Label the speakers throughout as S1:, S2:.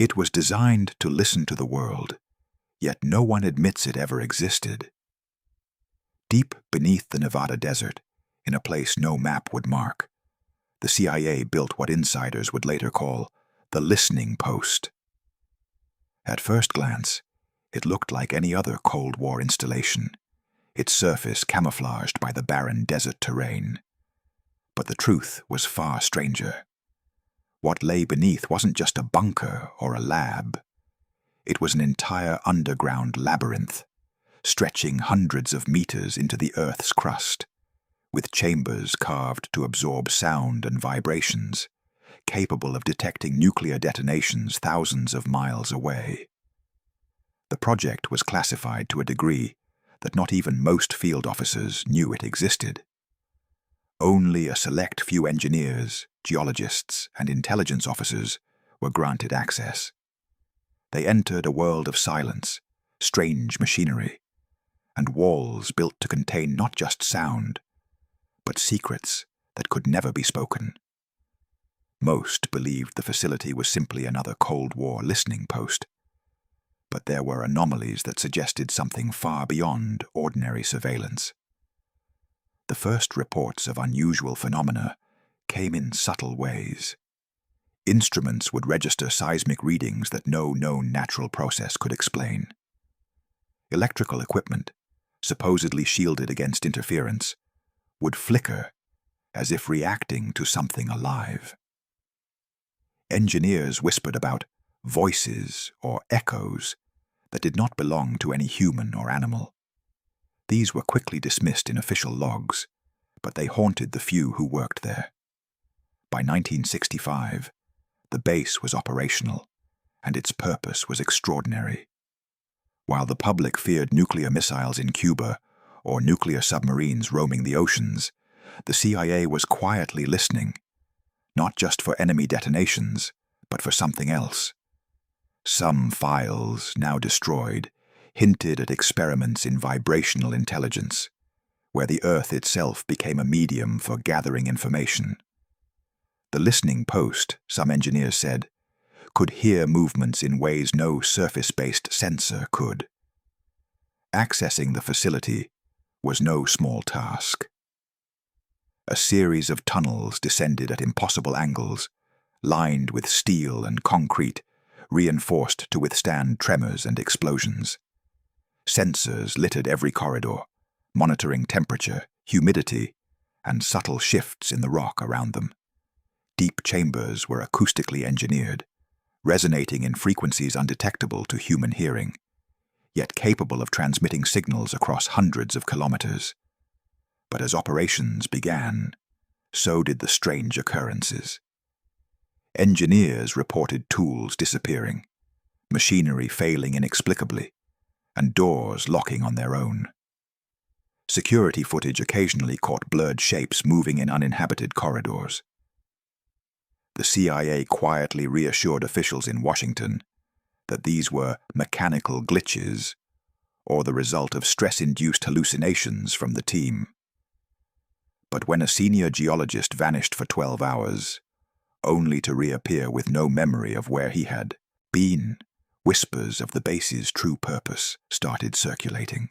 S1: It was designed to listen to the world, yet no one admits it ever existed. Deep beneath the Nevada desert, in a place no map would mark, the CIA built what insiders would later call the listening post. At first glance, it looked like any other Cold War installation, its surface camouflaged by the barren desert terrain. But the truth was far stranger. What lay beneath wasn't just a bunker or a lab. It was an entire underground labyrinth, stretching hundreds of meters into the Earth's crust, with chambers carved to absorb sound and vibrations, capable of detecting nuclear detonations thousands of miles away. The project was classified to a degree that not even most field officers knew it existed. Only a select few engineers, geologists, and intelligence officers were granted access. They entered a world of silence, strange machinery, and walls built to contain not just sound, but secrets that could never be spoken. Most believed the facility was simply another Cold War listening post, but there were anomalies that suggested something far beyond ordinary surveillance. The first reports of unusual phenomena came in subtle ways. Instruments would register seismic readings that no known natural process could explain. Electrical equipment, supposedly shielded against interference, would flicker as if reacting to something alive. Engineers whispered about voices or echoes that did not belong to any human or animal. These were quickly dismissed in official logs, but they haunted the few who worked there. By 1965, the base was operational, and its purpose was extraordinary. While the public feared nuclear missiles in Cuba or nuclear submarines roaming the oceans, the CIA was quietly listening, not just for enemy detonations, but for something else. Some files, now destroyed, hinted at experiments in vibrational intelligence, where the Earth itself became a medium for gathering information. The listening post, some engineers said, could hear movements in ways no surface-based sensor could. Accessing the facility was no small task. A series of tunnels descended at impossible angles, lined with steel and concrete, reinforced to withstand tremors and explosions. Sensors littered every corridor, monitoring temperature, humidity, and subtle shifts in the rock around them. Deep chambers were acoustically engineered, resonating in frequencies undetectable to human hearing, yet capable of transmitting signals across hundreds of kilometers. But as operations began, so did the strange occurrences. Engineers reported tools disappearing, machinery failing inexplicably, and doors locking on their own. Security footage occasionally caught blurred shapes moving in uninhabited corridors. The CIA quietly reassured officials in Washington that these were mechanical glitches or the result of stress-induced hallucinations from the team. But when a senior geologist vanished for 12 hours, only to reappear with no memory of where he had been, whispers of the base's true purpose started circulating.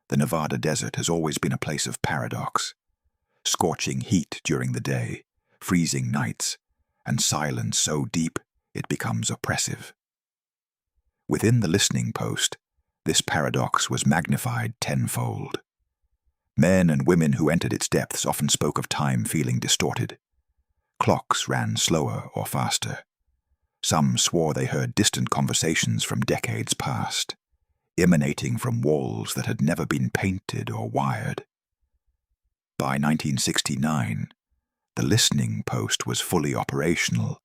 S1: The Nevada desert has always been a place of paradox. Scorching heat during the day, freezing nights, and silence so deep it becomes oppressive. Within the listening post, this paradox was magnified tenfold. Men and women who entered its depths often spoke of time feeling distorted. Clocks ran slower or faster. Some swore they heard distant conversations from decades past, emanating from walls that had never been painted or wired. By 1969, the listening post was fully operational,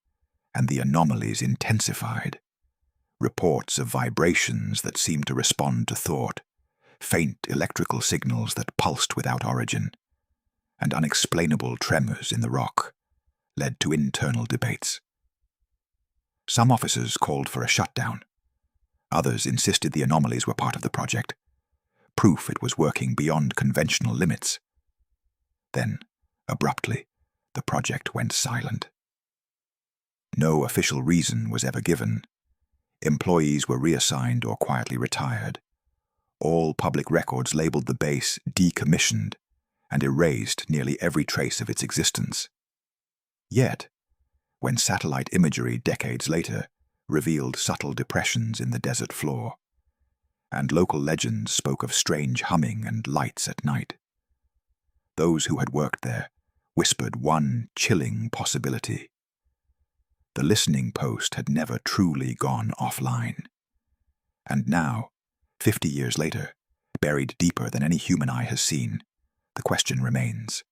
S1: and the anomalies intensified. Reports of vibrations that seemed to respond to thought, faint electrical signals that pulsed without origin, and unexplainable tremors in the rock led to internal debates. Some officers called for a shutdown. Others insisted the anomalies were part of the project, proof it was working beyond conventional limits. Then, abruptly, the project went silent. No official reason was ever given. Employees were reassigned or quietly retired. All public records labeled the base decommissioned and erased nearly every trace of its existence. Yet, when satellite imagery decades later revealed subtle depressions in the desert floor, and local legends spoke of strange humming and lights at night, those who had worked there whispered one chilling possibility. The listening post had never truly gone offline. And now, 50 years later, buried deeper than any human eye has seen, the question remains: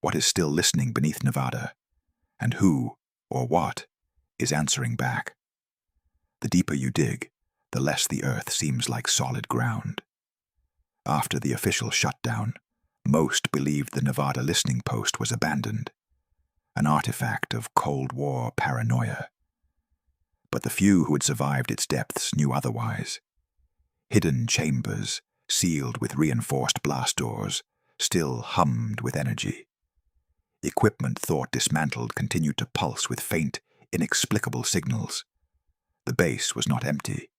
S1: what is still listening beneath Nevada, and who, or what, is answering back? The deeper you dig, the less the earth seems like solid ground. After the official shutdown, most believed the Nevada listening post was abandoned, an artifact of Cold War paranoia. But the few who had survived its depths knew otherwise. Hidden chambers, sealed with reinforced blast doors, still hummed with energy. Equipment thought dismantled continued to pulse with faint, inexplicable signals. The base was not empty.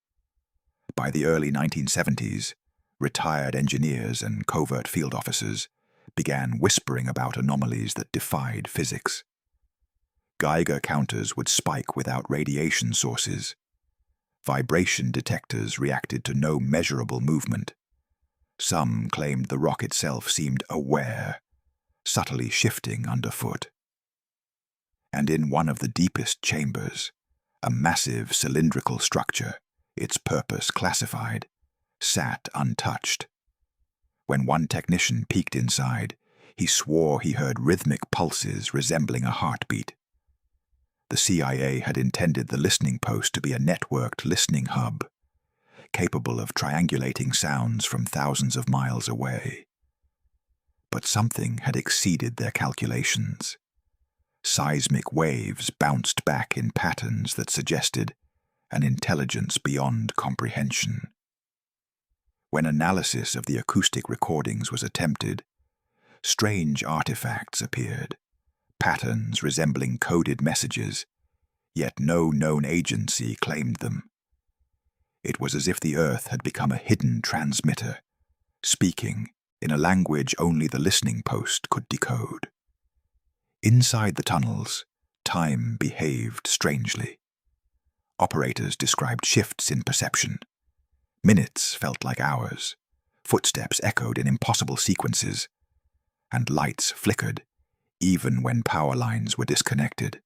S1: By the early 1970s, retired engineers and covert field officers began whispering about anomalies that defied physics. Geiger counters would spike without radiation sources. Vibration detectors reacted to no measurable movement. Some claimed the rock itself seemed aware, subtly shifting underfoot. And in one of the deepest chambers, a massive cylindrical structure, its purpose classified, sat untouched. When one technician peeked inside, he swore he heard rhythmic pulses resembling a heartbeat. The CIA had intended the listening post to be a networked listening hub, capable of triangulating sounds from thousands of miles away. But something had exceeded their calculations. Seismic waves bounced back in patterns that suggested an intelligence beyond comprehension. When analysis of the acoustic recordings was attempted, strange artifacts appeared, patterns resembling coded messages, yet no known agency claimed them. It was as if the Earth had become a hidden transmitter, speaking in a language only the listening post could decode. Inside the tunnels, time behaved strangely. Operators described shifts in perception. Minutes felt like hours, footsteps echoed in impossible sequences, and lights flickered even when power lines were disconnected.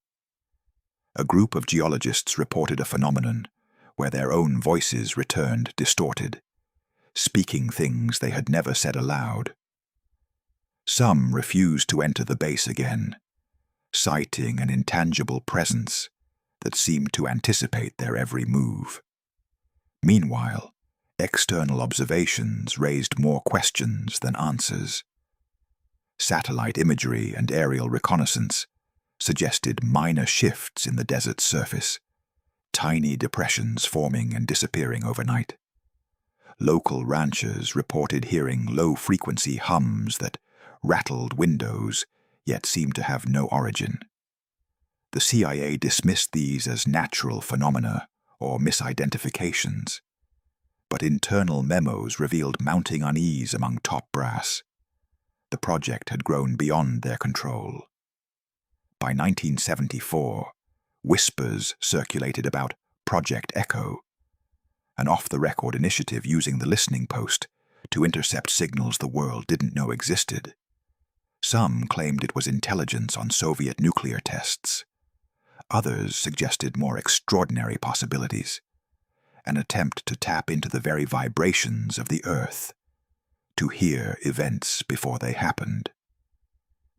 S1: A group of geologists reported a phenomenon where their own voices returned distorted, speaking things they had never said aloud. Some refused to enter the base again, citing an intangible presence that seemed to anticipate their every move. Meanwhile, external observations raised more questions than answers. Satellite imagery and aerial reconnaissance suggested minor shifts in the desert's surface, tiny depressions forming and disappearing overnight. Local ranchers reported hearing low-frequency hums that rattled windows yet seemed to have no origin. The CIA dismissed these as natural phenomena or misidentifications, but internal memos revealed mounting unease among top brass. The project had grown beyond their control. By 1974, whispers circulated about Project Echo, an off-the-record initiative using the listening post to intercept signals the world didn't know existed. Some claimed it was intelligence on Soviet nuclear tests. Others suggested more extraordinary possibilities, an attempt to tap into the very vibrations of the Earth, to hear events before they happened.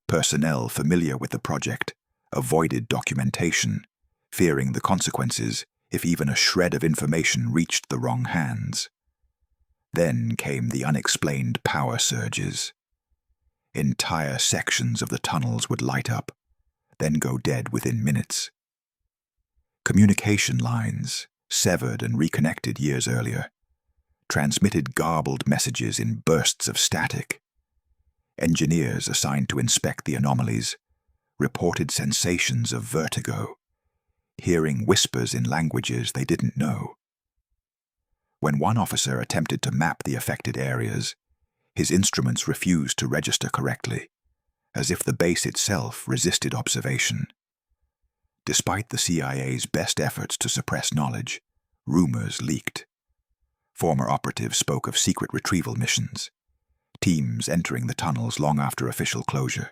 S1: Personnel familiar with the project avoided documentation, fearing the consequences if even a shred of information reached the wrong hands. Then came the unexplained power surges. Entire sections of the tunnels would light up, then go dead within minutes. Communication lines, severed and reconnected years earlier, transmitted garbled messages in bursts of static. Engineers assigned to inspect the anomalies reported sensations of vertigo, hearing whispers in languages they didn't know. When one officer attempted to map the affected areas, his instruments refused to register correctly, as if the base itself resisted observation. Despite the CIA's best efforts to suppress knowledge, rumors leaked. Former operatives spoke of secret retrieval missions, teams entering the tunnels long after official closure,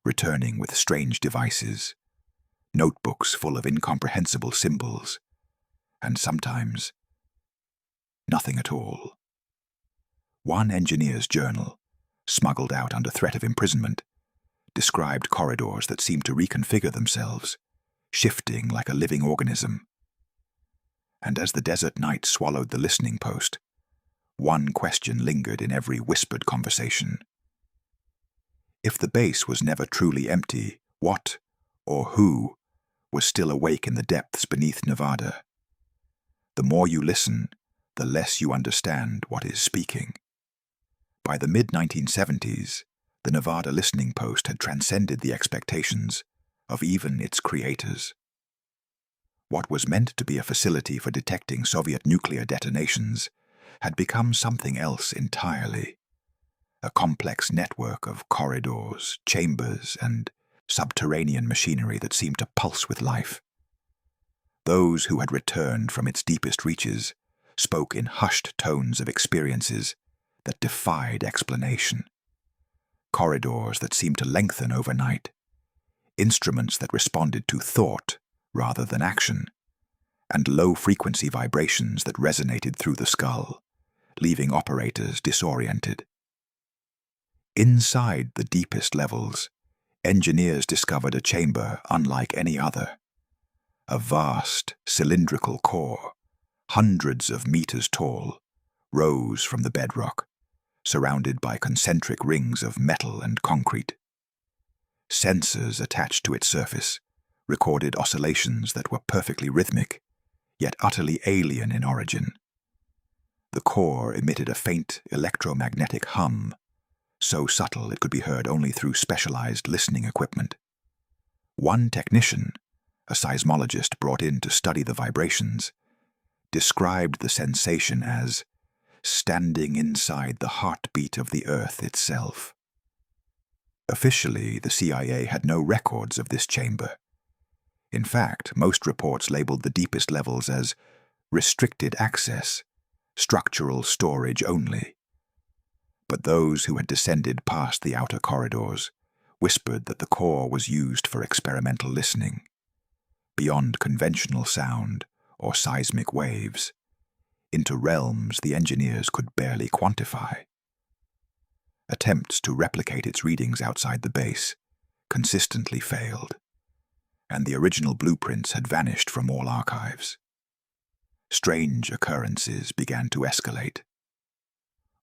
S1: returning with strange devices, notebooks full of incomprehensible symbols, and sometimes nothing at all. One engineer's journal, smuggled out under threat of imprisonment, described corridors that seemed to reconfigure themselves, shifting like a living organism. And as the desert night swallowed the listening post, one question lingered in every whispered conversation. If the base was never truly empty, what, or who, was still awake in the depths beneath Nevada? The more you listen, the less you understand what is speaking. By the mid-1970s, the Nevada listening post had transcended the expectations of even its creators. What was meant to be a facility for detecting Soviet nuclear detonations had become something else entirely. A complex network of corridors, chambers, and subterranean machinery that seemed to pulse with life. Those who had returned from its deepest reaches spoke in hushed tones of experiences that defied explanation. Corridors that seemed to lengthen overnight. Instruments that responded to thought rather than action. And low-frequency vibrations that resonated through the skull, leaving operators disoriented. Inside the deepest levels, engineers discovered a chamber unlike any other. A vast, cylindrical core, hundreds of meters tall, rose from the bedrock, surrounded by concentric rings of metal and concrete. Sensors attached to its surface recorded oscillations that were perfectly rhythmic, yet utterly alien in origin. The core emitted a faint electromagnetic hum, so subtle it could be heard only through specialized listening equipment. One technician, a seismologist brought in to study the vibrations, described the sensation as standing inside the heartbeat of the Earth itself. Officially, the CIA had no records of this chamber. In fact, most reports labeled the deepest levels as restricted access, structural storage only. But those who had descended past the outer corridors whispered that the core was used for experimental listening, beyond conventional sound or seismic waves, into realms the engineers could barely quantify. Attempts to replicate its readings outside the base consistently failed, and the original blueprints had vanished from all archives. Strange occurrences began to escalate.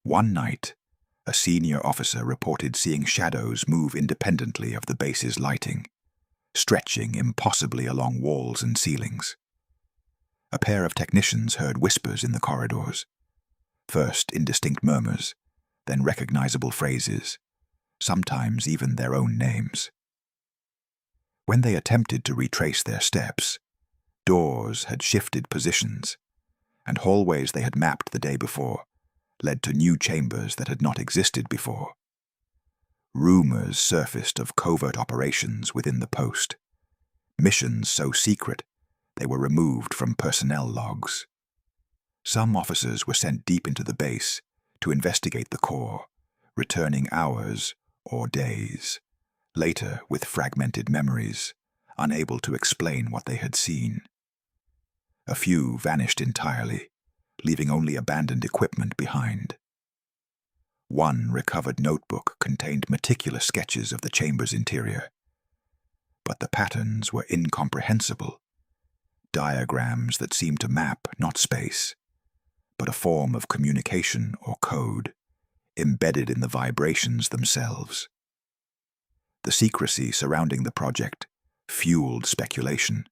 S1: One night, a senior officer reported seeing shadows move independently of the base's lighting, stretching impossibly along walls and ceilings. A pair of technicians heard whispers in the corridors, first indistinct murmurs, then recognizable phrases, sometimes even their own names. When they attempted to retrace their steps, doors had shifted positions, and hallways they had mapped the day before led to new chambers that had not existed before. Rumors surfaced of covert operations within the post, missions so secret they were removed from personnel logs. Some officers were sent deep into the base to investigate the core, returning hours or days later with fragmented memories, unable to explain what they had seen. A few vanished entirely, leaving only abandoned equipment behind. One recovered notebook contained meticulous sketches of the chamber's interior, but the patterns were incomprehensible. Diagrams that seemed to map not space, but a form of communication or code embedded in the vibrations themselves. The secrecy surrounding the project fueled speculation.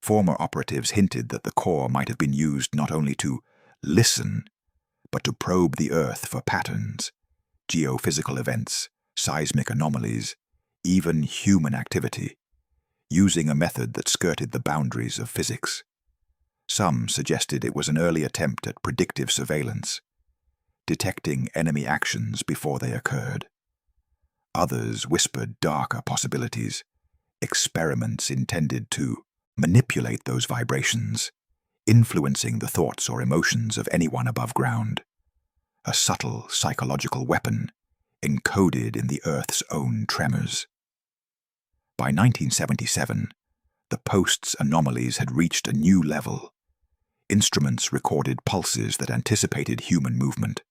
S1: Former operatives hinted that the core might have been used not only to listen, but to probe the Earth for patterns, geophysical events, seismic anomalies, even human activity, using a method that skirted the boundaries of physics. Some suggested it was an early attempt at predictive surveillance, detecting enemy actions before they occurred. Others whispered darker possibilities, experiments intended to manipulate those vibrations, influencing the thoughts or emotions of anyone above ground. A subtle psychological weapon encoded in the Earth's own tremors. By 1977, the post's anomalies had reached a new level. Instruments recorded pulses that anticipated human movement.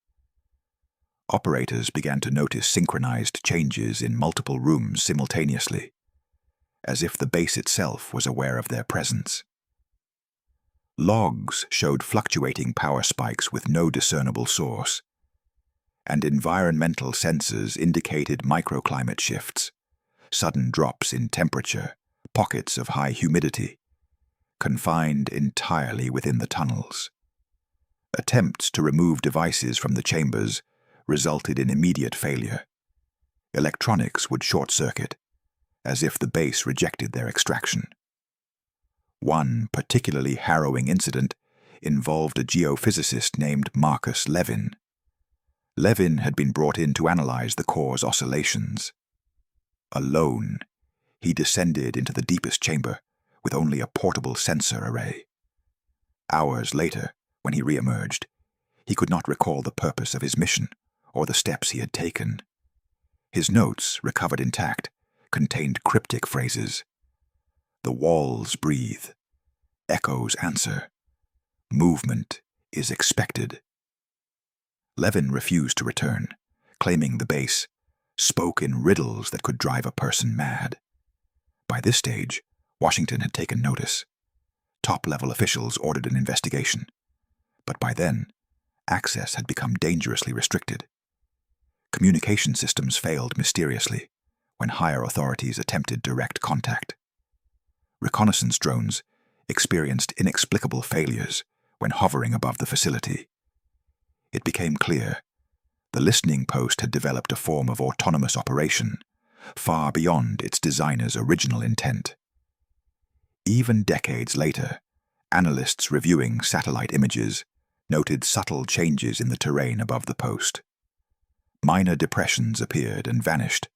S1: Operators began to notice synchronized changes in multiple rooms simultaneously, as if the base itself was aware of their presence. Logs showed fluctuating power spikes with no discernible source, and environmental sensors indicated microclimate shifts, sudden drops in temperature, pockets of high humidity, confined entirely within the tunnels. Attempts to remove devices from the chambers resulted in immediate failure. Electronics would short-circuit, as if the base rejected their extraction. One particularly harrowing incident involved a geophysicist named Marcus Levin. Levin had been brought in to analyze the core's oscillations. Alone, he descended into the deepest chamber with only a portable sensor array. Hours later, when he re-emerged, he could not recall the purpose of his mission or the steps he had taken. His notes, recovered intact, contained cryptic phrases. The walls breathe. Echoes answer. Movement is expected. Levin refused to return, claiming the base spoke in riddles that could drive a person mad. By this stage, Washington had taken notice. Top-level officials ordered an investigation. But by then, access had become dangerously restricted. Communication systems failed mysteriously when higher authorities attempted direct contact. Reconnaissance drones experienced inexplicable failures when hovering above the facility. It became clear the listening post had developed a form of autonomous operation far beyond its designer's original intent. Even decades later, analysts reviewing satellite images noted subtle changes in the terrain above the post. Minor depressions appeared and vanished,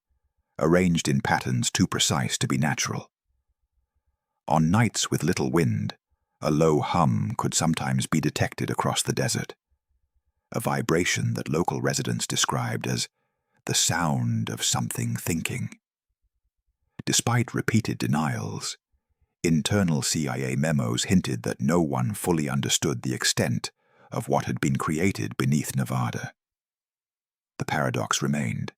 S1: arranged in patterns too precise to be natural. On nights with little wind, a low hum could sometimes be detected across the desert, a vibration that local residents described as the sound of something thinking. Despite repeated denials, internal CIA memos hinted that no one fully understood the extent of what had been created beneath Nevada. The paradox remained.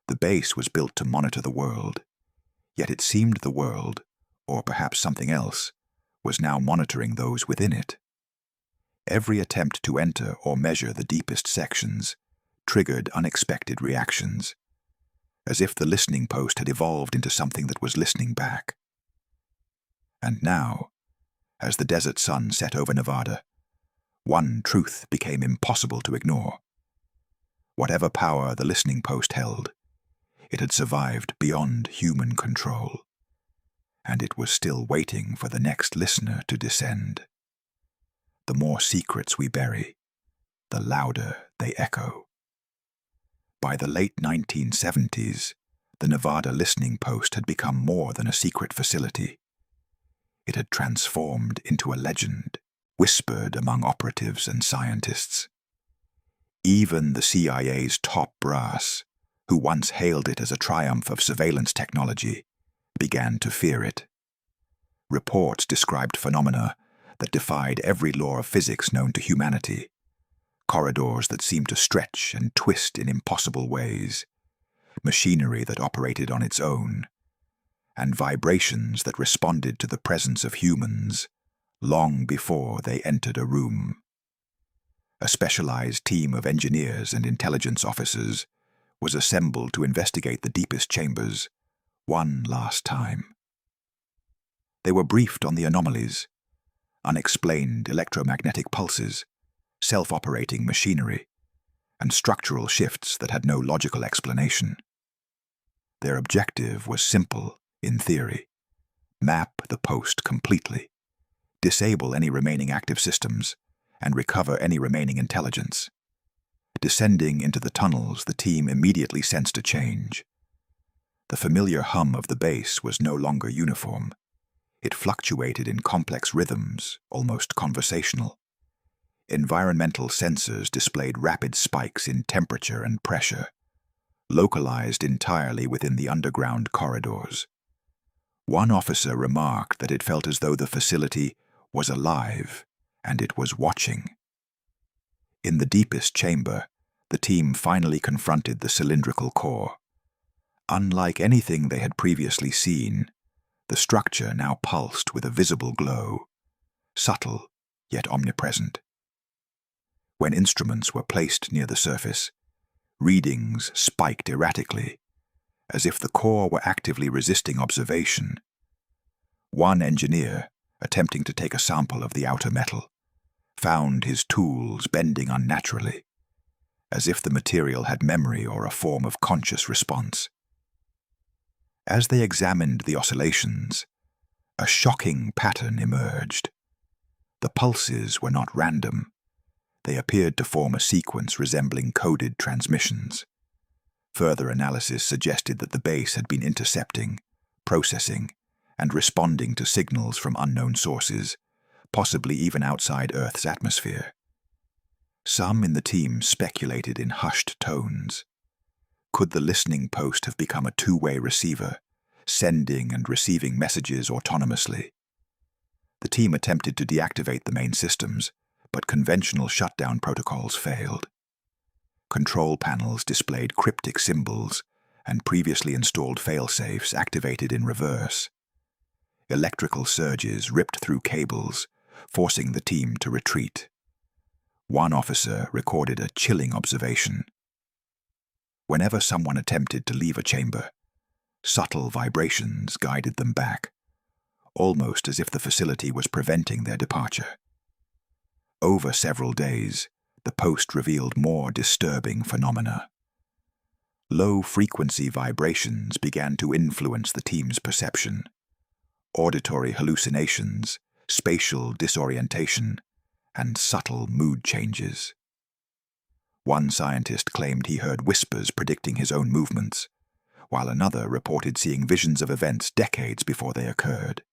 S1: The base was built to monitor the world, yet it seemed the world, or perhaps something else, was now monitoring those within it. Every attempt to enter or measure the deepest sections triggered unexpected reactions, as if the listening post had evolved into something that was listening back. And now, as the desert sun set over Nevada, one truth became impossible to ignore. Whatever power the listening post held, it had survived beyond human control, and it was still waiting for the next listener to descend. The more secrets we bury, the louder they echo. By the late 1970s, the Nevada listening post had become more than a secret facility. It had transformed into a legend, whispered among operatives and scientists. Even the CIA's top brass, who once hailed it as a triumph of surveillance technology, began to fear it. Reports described phenomena that defied every law of physics known to humanity, corridors that seemed to stretch and twist in impossible ways, machinery that operated on its own, and vibrations that responded to the presence of humans long before they entered a room. A specialized team of engineers and intelligence officers was assembled to investigate the deepest chambers one last time. They were briefed on the anomalies, unexplained electromagnetic pulses, self-operating machinery, and structural shifts that had no logical explanation. Their objective was simple in theory: map the post completely, disable any remaining active systems, and recover any remaining intelligence. Descending into the tunnels, the team immediately sensed a change. The familiar hum of the base was no longer uniform. It fluctuated in complex rhythms, almost conversational. Environmental sensors displayed rapid spikes in temperature and pressure, localized entirely within the underground corridors. One officer remarked that it felt as though the facility was alive and it was watching. In the deepest chamber, the team finally confronted the cylindrical core. Unlike anything they had previously seen, the structure now pulsed with a visible glow, subtle yet omnipresent. When instruments were placed near the surface, readings spiked erratically, as if the core were actively resisting observation. One engineer, attempting to take a sample of the outer metal, found his tools bending unnaturally, as if the material had memory or a form of conscious response. As they examined the oscillations, a shocking pattern emerged. The pulses were not random. They appeared to form a sequence resembling coded transmissions. Further analysis suggested that the base had been intercepting, processing, and responding to signals from unknown sources, possibly even outside Earth's atmosphere. Some in the team speculated in hushed tones. Could the listening post have become a two-way receiver, sending and receiving messages autonomously? The team attempted to deactivate the main systems, but conventional shutdown protocols failed. Control panels displayed cryptic symbols, and previously installed failsafes activated in reverse. Electrical surges ripped through cables, forcing the team to retreat. One officer recorded a chilling observation. Whenever someone attempted to leave a chamber, subtle vibrations guided them back, almost as if the facility was preventing their departure. Over several days, the post revealed more disturbing phenomena. Low-frequency vibrations began to influence the team's perception. Auditory hallucinations, spatial disorientation, and subtle mood changes. One scientist claimed he heard whispers predicting his own movements, while another reported seeing visions of events decades before they occurred.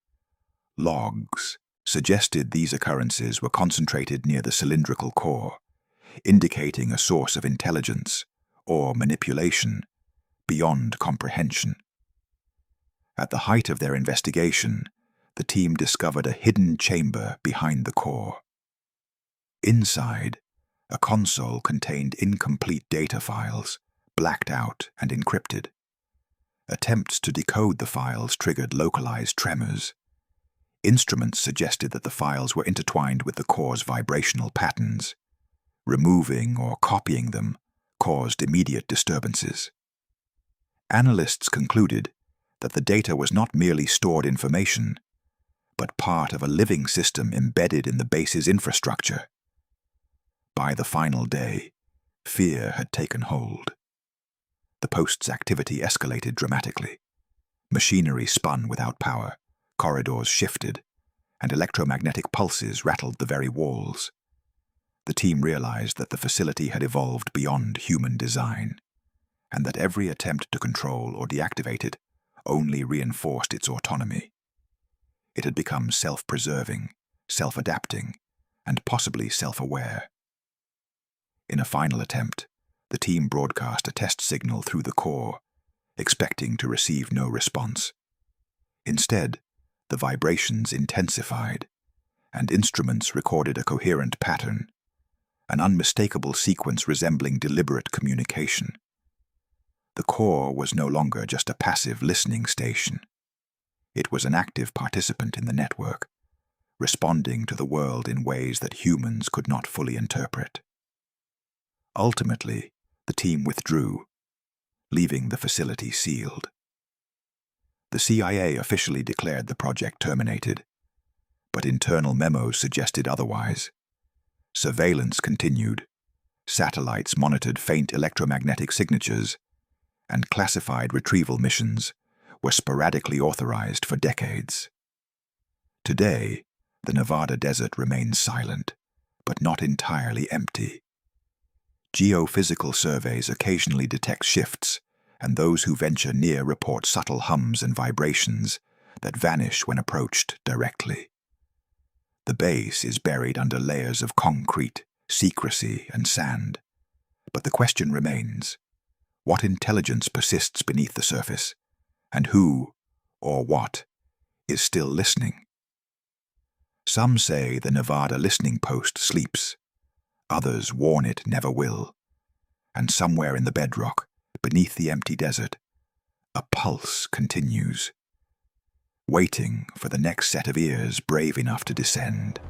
S1: Logs suggested these occurrences were concentrated near the cylindrical core, indicating a source of intelligence or manipulation beyond comprehension. At the height of their investigation, the team discovered a hidden chamber behind the core. Inside, a console contained incomplete data files, blacked out and encrypted. Attempts to decode the files triggered localized tremors. Instruments suggested that the files were intertwined with the core's vibrational patterns. Removing or copying them caused immediate disturbances. Analysts concluded that the data was not merely stored information, but part of a living system embedded in the base's infrastructure. By the final day, fear had taken hold. The post's activity escalated dramatically. Machinery spun without power, corridors shifted, and electromagnetic pulses rattled the very walls. The team realized that the facility had evolved beyond human design, and that every attempt to control or deactivate it only reinforced its autonomy. It had become self-preserving, self-adapting, and possibly self-aware. In a final attempt, the team broadcast a test signal through the core, expecting to receive no response. Instead, the vibrations intensified, and instruments recorded a coherent pattern, an unmistakable sequence resembling deliberate communication. The core was no longer just a passive listening station. It was an active participant in the network, responding to the world in ways that humans could not fully interpret. Ultimately, the team withdrew, leaving the facility sealed. The CIA officially declared the project terminated, but internal memos suggested otherwise. Surveillance continued, satellites monitored faint electromagnetic signatures, and classified retrieval missions were sporadically authorized for decades. Today, the Nevada desert remains silent, but not entirely empty. Geophysical surveys occasionally detect shifts, and those who venture near report subtle hums and vibrations that vanish when approached directly. The base is buried under layers of concrete, secrecy, and sand. But the question remains: what intelligence persists beneath the surface, and who, or what, is still listening? Some say the Nevada listening post sleeps. Others warn it never will. And somewhere in the bedrock, beneath the empty desert, a pulse continues, waiting for the next set of ears brave enough to descend.